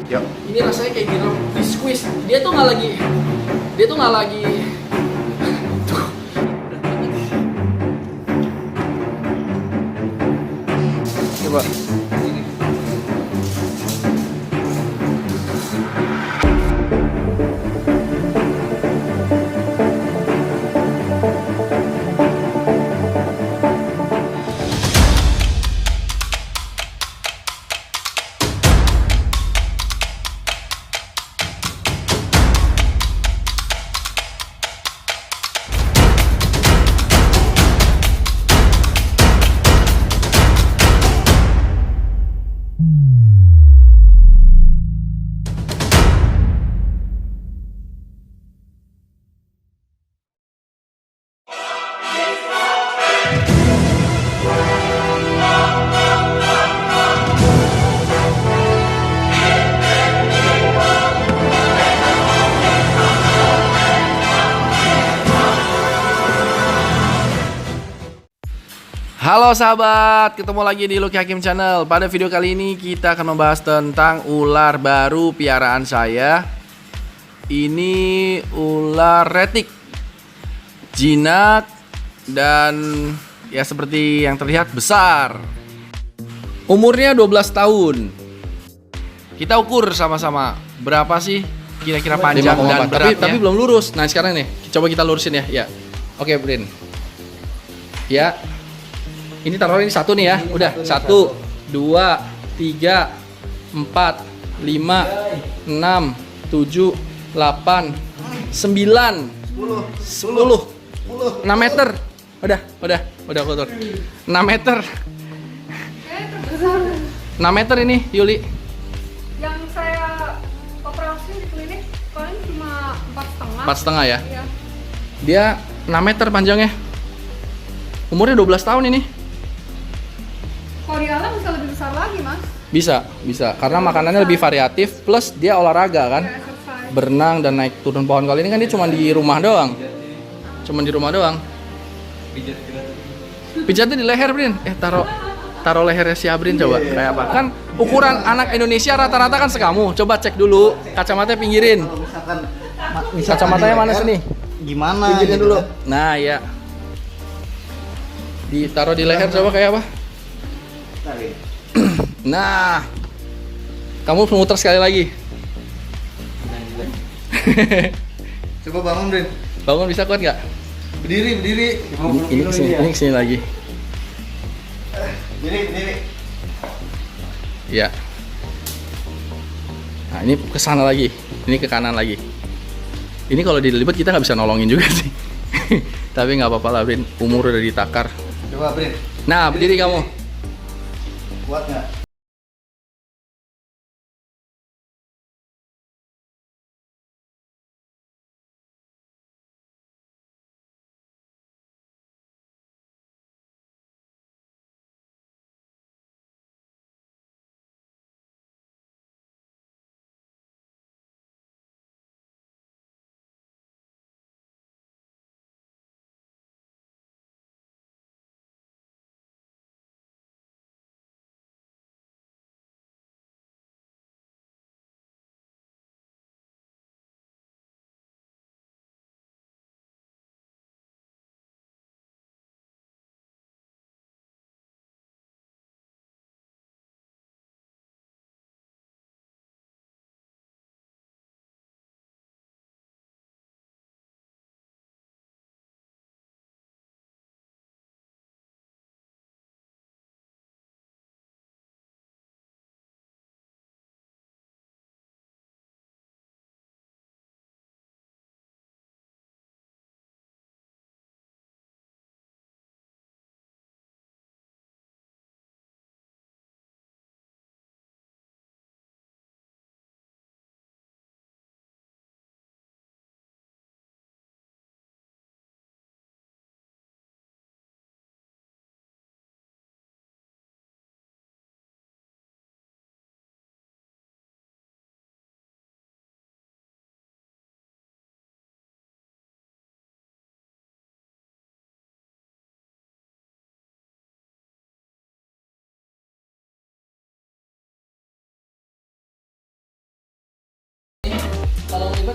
Yuk. Ini rasanya kayak gitu, di squeeze. Dia tuh nggak lagi. Tuh. Coba. Halo sahabat, ketemu lagi di Lucky Hakim Channel. Pada video kali ini kita akan membahas tentang ular baru piaraan saya. Ini ular retik, jinak, dan ya seperti yang terlihat besar. Umurnya 12 tahun. Kita ukur sama-sama berapa sih kira-kira panjang dan beratnya. Tapi belum lurus. Nah sekarang nih, coba kita lurusin ya. Ya, oke Brin. Ya. Ini taruh ini satu nih ya, udah 1, 2, 3, 4, 5, 6, 7, 8, 9, 10, 6 meter. Udah kotor. 6 meter. 6 meter ini Yuli. Yang saya operasi di klinik paling cuma 4,5. 4,5 ya. Iya. Dia 6 meter panjangnya. Umurnya 12 tahun ini. Kalau di alam bisa lebih besar lagi, Mas. Bisa. Karena makanannya lebih variatif plus dia olahraga kan. Kayak exercise. Berenang dan naik turun pohon. Kali ini kan dia cuma di rumah doang. Pijatnya di leher, Brin. Taruh lehernya si Abrin coba. Kayak apa? Kan ukuran anak Indonesia rata-rata kan sekamu. Coba cek dulu. Kacamatanya pinggirin. Kacamatanya mana sini? Gimana? Pinggirin gitu dulu. kan? Nah, ya. Ditaruh di leher coba kayak apa? Nah, kamu muter sekali lagi. Coba bangun, Brin. Bangun bisa kuat nggak? Berdiri. Ini kesini lagi. Berdiri. Ya. Nah, ini ke sana lagi. Ini ke kanan lagi. Ini kalau dilibet kita nggak bisa nolongin juga sih. Tapi nggak apa-apa lah, Brin. Umur udah ditakar. Coba, Brin. Nah, berdiri kamu. Kuat nggak?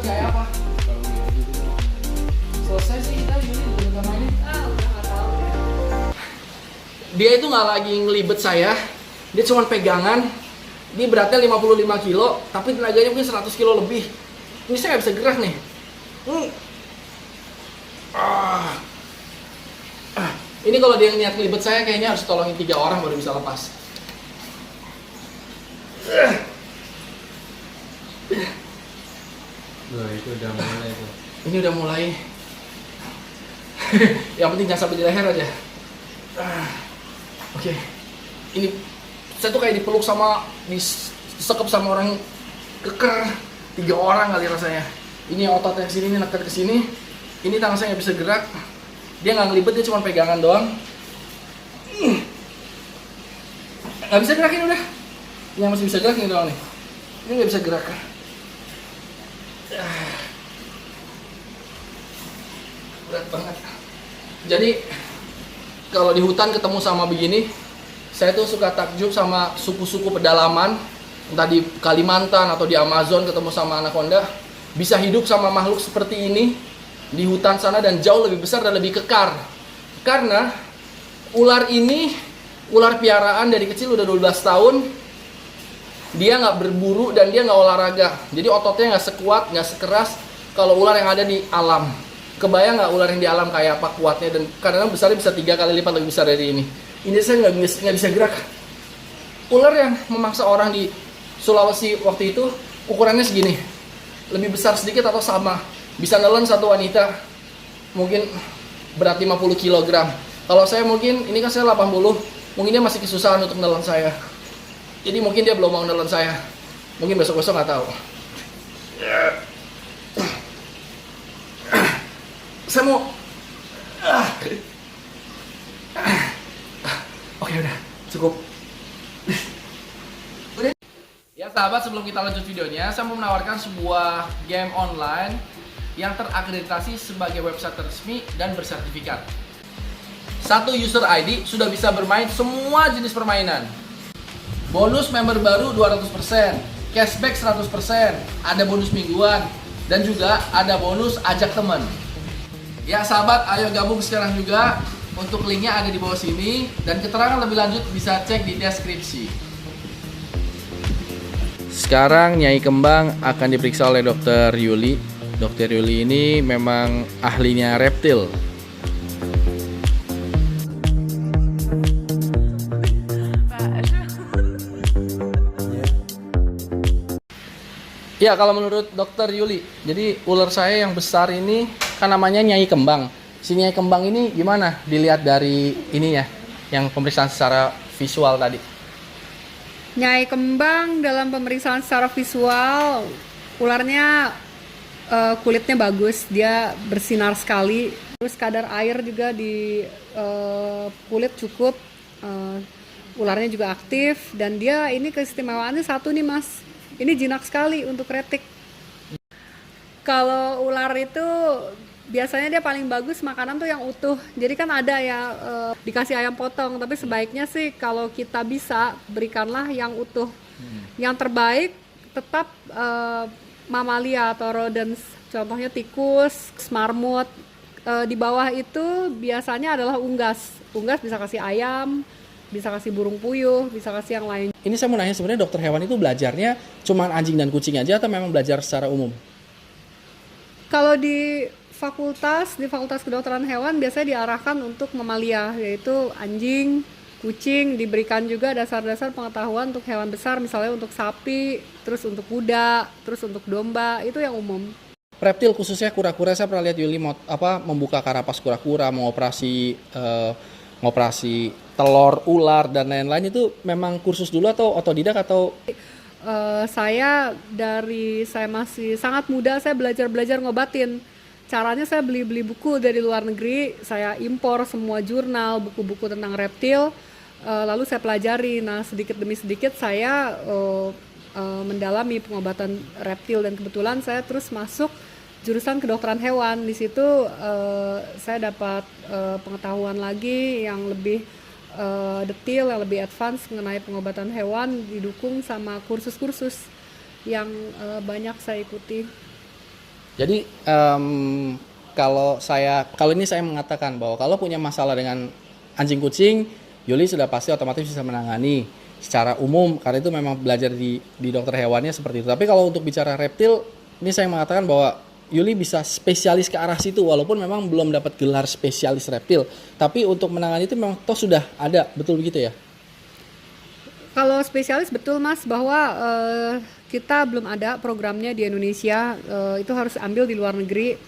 ribet kayak apa? Selesai sih kita Yuli udah mainin. Udah nggak tahu. Dia itu nggak lagi ngelibet saya, dia cuma pegangan. Ini beratnya 55 kilo, tapi tenaganya mungkin 100 kilo lebih. Ini saya nggak bisa gerak nih. Ini kalau dia niat ngelibet saya, kayaknya harus tolongin 3 orang baru bisa lepas. Itu udah mulai tuh. Ini udah mulai. Yang penting jangan sampai di leher aja. Oke. Ini saya tuh kayak dipeluk sama, disekep sama orang keker. 3 orang kali rasanya. Ini ototnya sini, ini neket ke sini. Ini tangan saya nggak bisa gerak. Dia nggak ngelibet, dia cuma pegangan doang. Nggak bisa gerak ini udah. Yang masih bisa gerak ini doang nih. Ini nggak bisa gerak. Berat banget. Jadi kalau di hutan ketemu sama begini, saya tuh suka takjub sama suku-suku pedalaman, entah di Kalimantan atau di Amazon ketemu sama anaconda, bisa hidup sama makhluk seperti ini di hutan sana dan jauh lebih besar dan lebih kekar. Karena ular ini, ular piaraan dari kecil udah 12 tahun, dia nggak berburu dan dia nggak olahraga. Jadi ototnya nggak sekuat, nggak sekeras kalau ular yang ada di alam. Kebayang nggak ular yang di alam kayak apa kuatnya, dan kadang-kadang besarnya bisa 3 kali lipat lebih besar dari ini. Ini saya nggak bisa gerak. Ular yang memangsa orang di Sulawesi waktu itu ukurannya segini, lebih besar sedikit atau sama, bisa nelen satu wanita, mungkin berat 50 kg. Kalau saya mungkin, ini kan saya 80, mungkin dia masih kesusahan untuk nelen saya. Jadi mungkin dia belum mau nelen saya, mungkin besok-besok nggak tahu. Saya mau oke, udah cukup. Udah. Ya sahabat, sebelum kita lanjut videonya, saya mau menawarkan sebuah game online yang terakreditasi sebagai website resmi dan bersertifikat. Satu user ID sudah bisa bermain semua jenis permainan. Bonus member baru 200%, cashback 100%, ada bonus mingguan, dan juga ada bonus ajak teman. Ya sahabat, ayo gabung sekarang juga. Untuk linknya ada di bawah sini, dan keterangan lebih lanjut bisa cek di deskripsi. Sekarang Nyai Kembang akan diperiksa oleh Dr. Yuli. Dr. Yuli ini memang ahlinya reptil. Ya, kalau menurut Dr. Yuli, jadi ular saya yang besar ini kan namanya Nyai Kembang. Si Nyai Kembang ini gimana dilihat dari ininya, yang pemeriksaan secara visual tadi? Nyai Kembang dalam pemeriksaan secara visual, ularnya kulitnya bagus, dia bersinar sekali. Terus kadar air juga di kulit cukup, ularnya juga aktif, dan dia ini keistimewaannya satu nih mas, ini jinak sekali untuk retik. Kalau ular itu biasanya dia paling bagus makanan tuh yang utuh. Jadi kan ada ya dikasih ayam potong, tapi sebaiknya sih kalau kita bisa berikanlah yang utuh. Yang terbaik tetap mamalia atau rodents, contohnya tikus, marmut. Di bawah itu biasanya adalah unggas. Unggas bisa kasih ayam, bisa kasih burung puyuh, bisa kasih yang lain. Ini saya mau nanya, sebenarnya dokter hewan itu belajarnya cuman anjing dan kucing aja atau memang belajar secara umum? Kalau di Fakultas Kedokteran Hewan biasanya diarahkan untuk mamalia, yaitu anjing, kucing, diberikan juga dasar-dasar pengetahuan untuk hewan besar, misalnya untuk sapi, terus untuk kuda, terus untuk domba, itu yang umum. Reptil khususnya kura-kura, saya pernah lihat Yuli membuka karapas kura-kura, mengoperasi telur ular dan lain-lain, itu memang kursus dulu atau otodidak atau? Saya masih sangat muda, saya belajar ngobatin. Caranya saya beli buku dari luar negeri, saya impor semua jurnal, buku-buku tentang reptil, lalu saya pelajari. Nah, sedikit demi sedikit saya mendalami pengobatan reptil, dan kebetulan saya terus masuk jurusan kedokteran hewan. Di situ saya dapat pengetahuan lagi yang lebih detail, yang lebih advance mengenai pengobatan hewan, didukung sama kursus-kursus yang banyak saya ikuti. Jadi kalau ini saya mengatakan bahwa kalau punya masalah dengan anjing kucing, Yuli sudah pasti otomatis bisa menangani secara umum karena itu memang belajar di dokter hewannya seperti itu. Tapi kalau untuk bicara reptil, ini saya mengatakan bahwa Yuli bisa spesialis ke arah situ walaupun memang belum dapat gelar spesialis reptil. Tapi untuk menangani itu memang toh sudah ada, betul begitu ya? Kalau spesialis betul Mas bahwa kita belum ada programnya di Indonesia, itu harus ambil di luar negeri.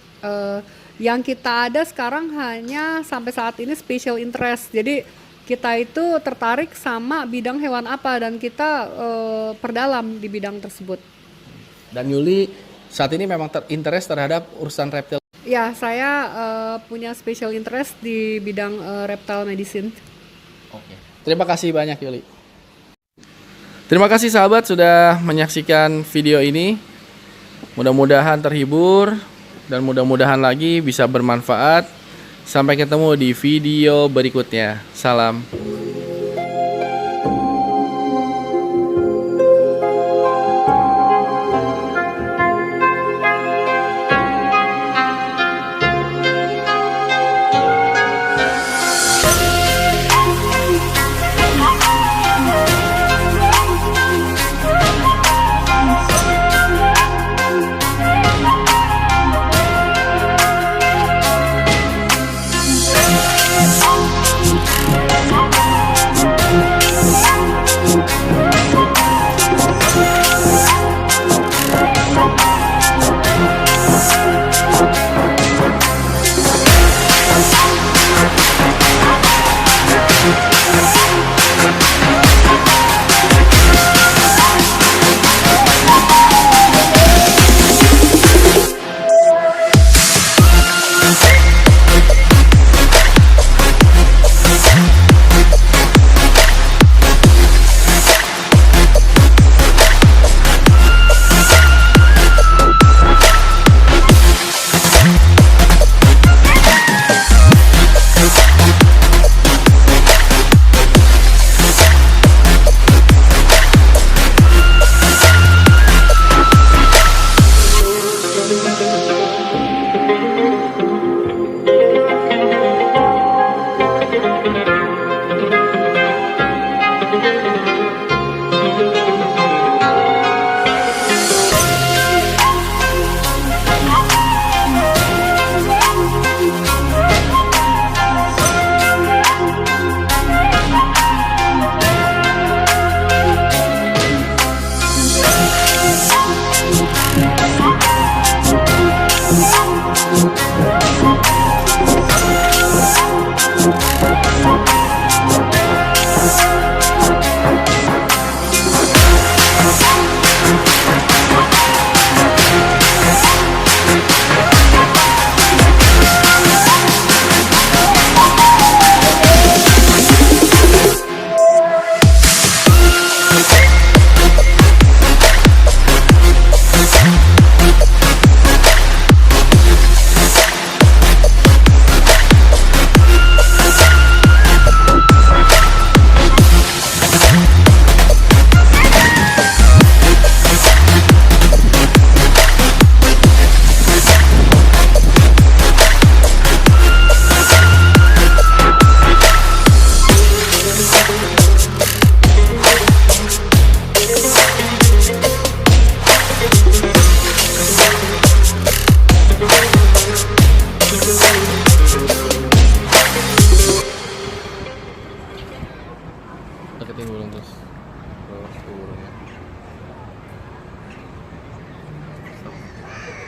Yang kita ada sekarang hanya sampai saat ini special interest. Jadi kita itu tertarik sama bidang hewan apa dan kita perdalam di bidang tersebut. Dan Yuli saat ini memang interest terhadap urusan reptil. Ya, saya punya special interest di bidang reptile medicine. Oke. Terima kasih banyak Yuli. Terima kasih sahabat sudah menyaksikan video ini. Mudah-mudahan terhibur dan mudah-mudahan lagi bisa bermanfaat. Sampai ketemu di video berikutnya. Salam.